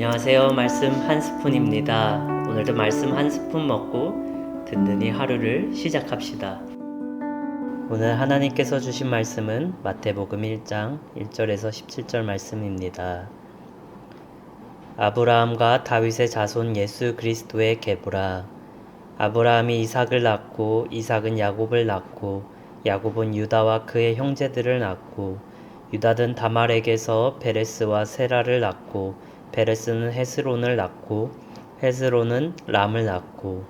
안녕하세요. 말씀 한 스푼입니다. 오늘도 말씀 한 스푼 먹고 든든히 하루를 시작합시다. 오늘 하나님께서 주신 말씀은 마태복음 1장 1절에서 17절 말씀입니다. 아브라함과 다윗의 자손 예수 그리스도의 계보라. 아브라함이 이삭을 낳고 이삭은 야곱을 낳고 야곱은 유다와 그의 형제들을 낳고 유다는 다말에게서 베레스와 세라를 낳고 베레스는 헤스론을 낳고 헤스론은 람을 낳고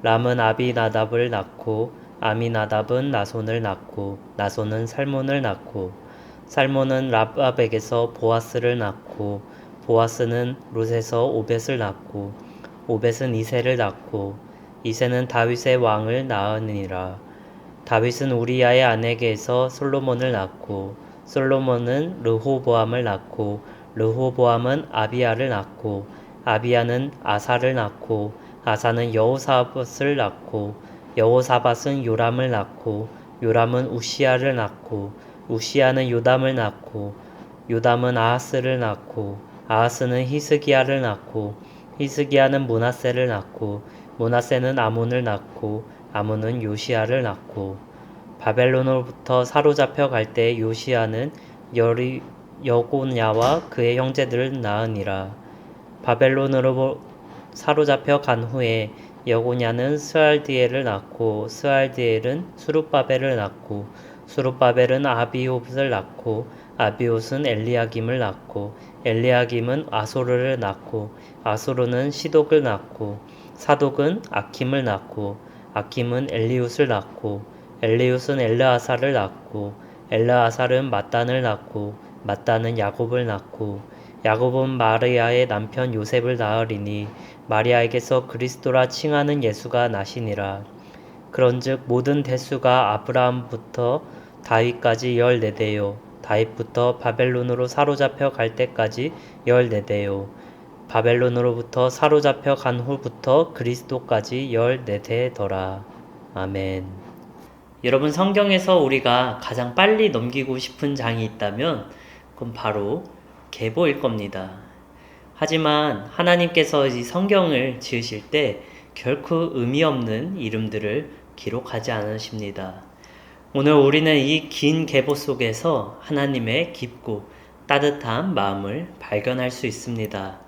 람은 아비나답을 낳고 아미나답은 나손을 낳고 나손은 살몬을 낳고 살몬은 라밥에게서 보아스를 낳고 보아스는 룻에서 오벳을 낳고 오벳은 이새를 낳고 이새는 다윗의 왕을 낳으니라. 다윗은 우리야의 아내에게서 솔로몬을 낳고 솔로몬은 르호보암을 낳고 르호보암은 아비야를 낳고 아비야는 아사를 낳고 아사는 여호사밧을 낳고 여호사밧은 요람을 낳고 요람은 우시야를 낳고 우시야는 요담을 낳고 요담은 아하스를 낳고 아하스는 히스기야를 낳고 히스기야는 므낫세를 낳고 므낫세는 아몬을 낳고 아몬은 요시야를 낳고 바벨론으로부터 사로잡혀 갈 때 요시야는 여고냐와 그의 형제들을 낳으니라. 바벨론으로 사로잡혀 간 후에 여고냐는 스알디엘을 낳고 스알디엘은 수룹바벨을 낳고 수룹바벨은 아비옷을 낳고 아비옷은 엘리야김을 낳고 엘리야김은 아소르를 낳고 아소르는 시독을 낳고 사독은 아킴을 낳고 아킴은 엘리웃을 낳고 엘리웃은 엘르아사를 낳고 엘르아살은 mat단을 낳고 mat단은 야곱을 낳고 야곱은 마리아의 남편 요셉을 낳으리니 마리아에게서 그리스도라 칭하는 예수가 나시니라. 그런즉 모든 대수가 아브라함부터 다윗까지 14대요 다윗부터 바벨론으로 사로잡혀 갈 때까지 14대요 바벨론으로부터 사로잡혀 간 후부터 그리스도까지 14대더라. 아멘. 여러분, 성경에서 우리가 가장 빨리 넘기고 싶은 장이 있다면 그건 바로 계보일 겁니다. 하지만 하나님께서 이 성경을 지으실 때 결코 의미 없는 이름들을 기록하지 않으십니다. 오늘 우리는 이 긴 계보 속에서 하나님의 깊고 따뜻한 마음을 발견할 수 있습니다.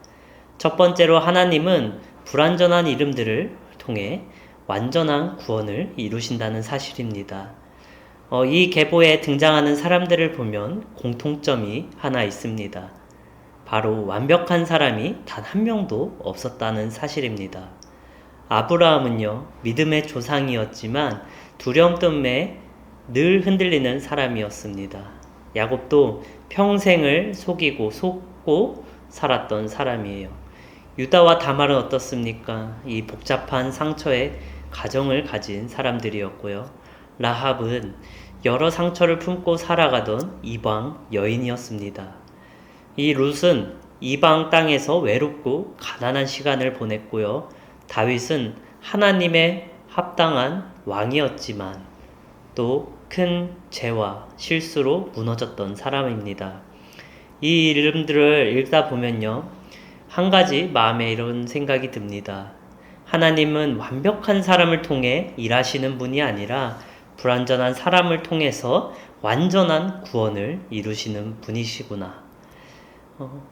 첫 번째로 하나님은 불완전한 이름들을 통해 완전한 구원을 이루신다는 사실입니다. 이 계보에 등장하는 사람들을 보면 공통점이 하나 있습니다. 바로 완벽한 사람이 단 한 명도 없었다는 사실입니다. 아브라함은요, 믿음의 조상이었지만 두려움 때문에 늘 흔들리는 사람이었습니다. 야곱도 평생을 속고 살았던 사람이에요. 유다와 다말은 어떻습니까? 이 복잡한 상처에 가정을 가진 사람들이었고요. 라합은 여러 상처를 품고 살아가던 이방 여인이었습니다. 이 룻은 이방 땅에서 외롭고 가난한 시간을 보냈고요. 다윗은 하나님의 합당한 왕이었지만 또 큰 죄와 실수로 무너졌던 사람입니다. 이 이름들을 읽다 보면요, 한 가지 마음에 이런 생각이 듭니다. 하나님은 완벽한 사람을 통해 일하시는 분이 아니라 불완전한 사람을 통해서 완전한 구원을 이루시는 분이시구나.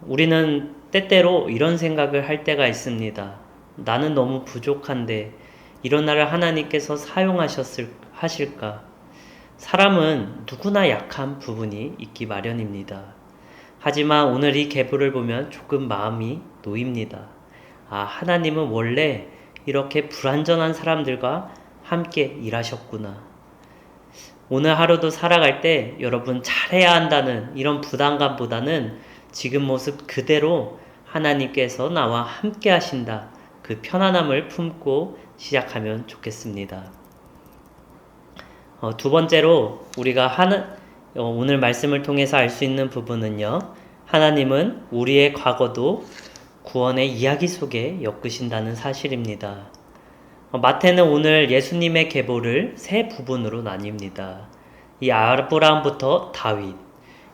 우리는 때때로 이런 생각을 할 때가 있습니다. 나는 너무 부족한데 이런 나를 하나님께서 하실까? 사람은 누구나 약한 부분이 있기 마련입니다. 하지만 오늘 이 계보를 보면 조금 마음이 놓입니다. 하나님은 원래 이렇게 불완전한 사람들과 함께 일하셨구나. 오늘 하루도 살아갈 때 여러분 잘해야 한다는 이런 부담감보다는 지금 모습 그대로 하나님께서 나와 함께 하신다, 그 편안함을 품고 시작하면 좋겠습니다. 두 번째로 우리가 오늘 말씀을 통해서 알 수 있는 부분은요, 하나님은 우리의 과거도 구원의 이야기 속에 엮으신다는 사실입니다. 마태는 오늘 예수님의 계보를 세 부분으로 나뉩니다. 이 아브라함부터 다윗,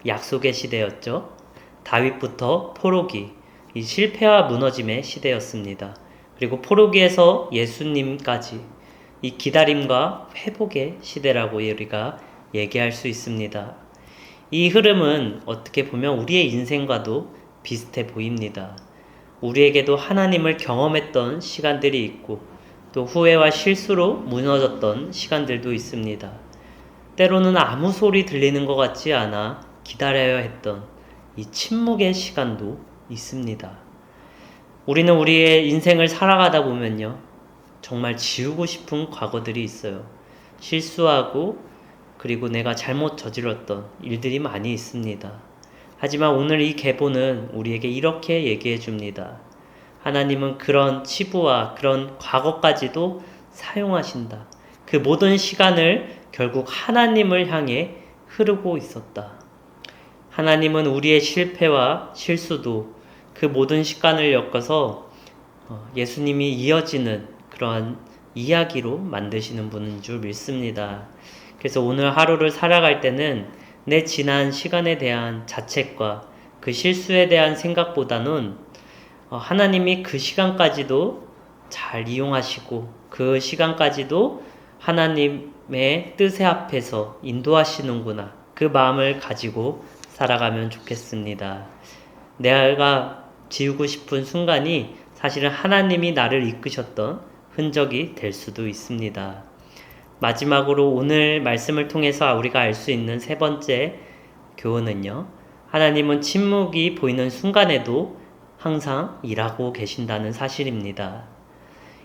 약속의 시대였죠. 다윗부터 포로기, 이 실패와 무너짐의 시대였습니다. 그리고 포로기에서 예수님까지 이 기다림과 회복의 시대라고 우리가 얘기할 수 있습니다. 이 흐름은 어떻게 보면 우리의 인생과도 비슷해 보입니다. 우리에게도 하나님을 경험했던 시간들이 있고 또 후회와 실수로 무너졌던 시간들도 있습니다. 때로는 아무 소리 들리는 것 같지 않아 기다려야 했던 이 침묵의 시간도 있습니다. 우리는 우리의 인생을 살아가다 보면요, 정말 지우고 싶은 과거들이 있어요. 실수하고 그리고 내가 잘못 저질렀던 일들이 많이 있습니다. 하지만 오늘 이 계보는 우리에게 이렇게 얘기해 줍니다. 하나님은 그런 치부와 그런 과거까지도 사용하신다. 그 모든 시간을 결국 하나님을 향해 흐르고 있었다. 하나님은 우리의 실패와 실수도 그 모든 시간을 엮어서 예수님이 이어지는 그러한 이야기로 만드시는 분인 줄 믿습니다. 그래서 오늘 하루를 살아갈 때는 내 지난 시간에 대한 자책과 그 실수에 대한 생각보다는 하나님이 그 시간까지도 잘 이용하시고 그 시간까지도 하나님의 뜻의 앞에서 인도하시는구나, 그 마음을 가지고 살아가면 좋겠습니다. 내가 지우고 싶은 순간이 사실은 하나님이 나를 이끄셨던 흔적이 될 수도 있습니다. 마지막으로 오늘 말씀을 통해서 우리가 알 수 있는 세 번째 교훈은요, 하나님은 침묵이 보이는 순간에도 항상 일하고 계신다는 사실입니다.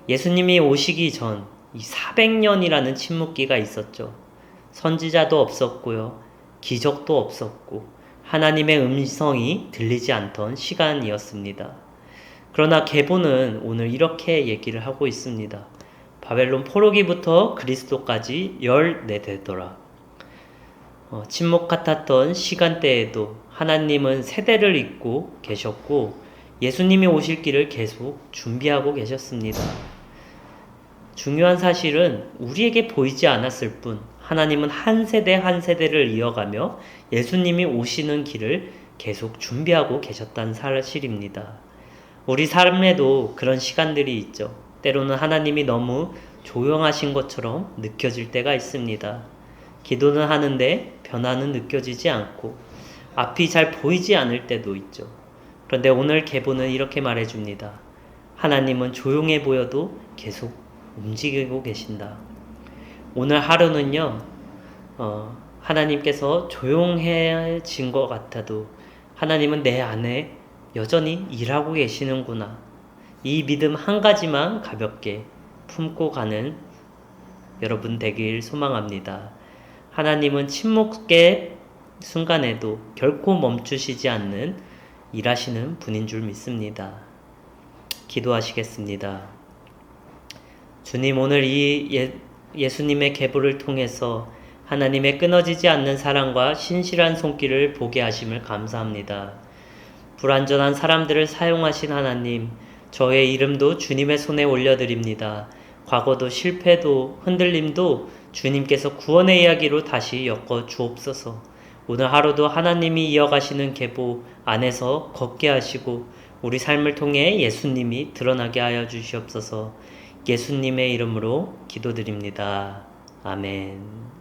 예수님이 오시기 전 이 400년이라는 침묵기가 있었죠. 선지자도 없었고요, 기적도 없었고 하나님의 음성이 들리지 않던 시간이었습니다. 그러나 계보는 오늘 이렇게 얘기를 하고 있습니다. 바벨론 포로기부터 그리스도까지 14대더라. 침묵 같았던 시간대에도 하나님은 세대를 잇고 계셨고 예수님이 오실 길을 계속 준비하고 계셨습니다. 중요한 사실은 우리에게 보이지 않았을 뿐 하나님은 한 세대 한 세대를 이어가며 예수님이 오시는 길을 계속 준비하고 계셨다는 사실입니다. 우리 삶에도 그런 시간들이 있죠. 때로는 하나님이 너무 조용하신 것처럼 느껴질 때가 있습니다. 기도는 하는데 변화는 느껴지지 않고 앞이 잘 보이지 않을 때도 있죠. 그런데 오늘 계보는 이렇게 말해줍니다. 하나님은 조용해 보여도 계속 움직이고 계신다. 오늘 하루는요, 하나님께서 조용해진 것 같아도 하나님은 내 안에 여전히 일하고 계시는구나. 이 믿음 한 가지만 가볍게 품고 가는 여러분 되길 소망합니다. 하나님은 침묵의 순간에도 결코 멈추시지 않는 일하시는 분인 줄 믿습니다. 기도하시겠습니다. 주님, 오늘 이 예수님의 계보를 통해서 하나님의 끊어지지 않는 사랑과 신실한 손길을 보게 하심을 감사합니다. 불완전한 사람들을 사용하신 하나님, 저의 이름도 주님의 손에 올려드립니다. 과거도 실패도 흔들림도 주님께서 구원의 이야기로 다시 엮어 주옵소서. 오늘 하루도 하나님이 이어가시는 계보 안에서 걷게 하시고 우리 삶을 통해 예수님이 드러나게 하여 주시옵소서. 예수님의 이름으로 기도드립니다. 아멘.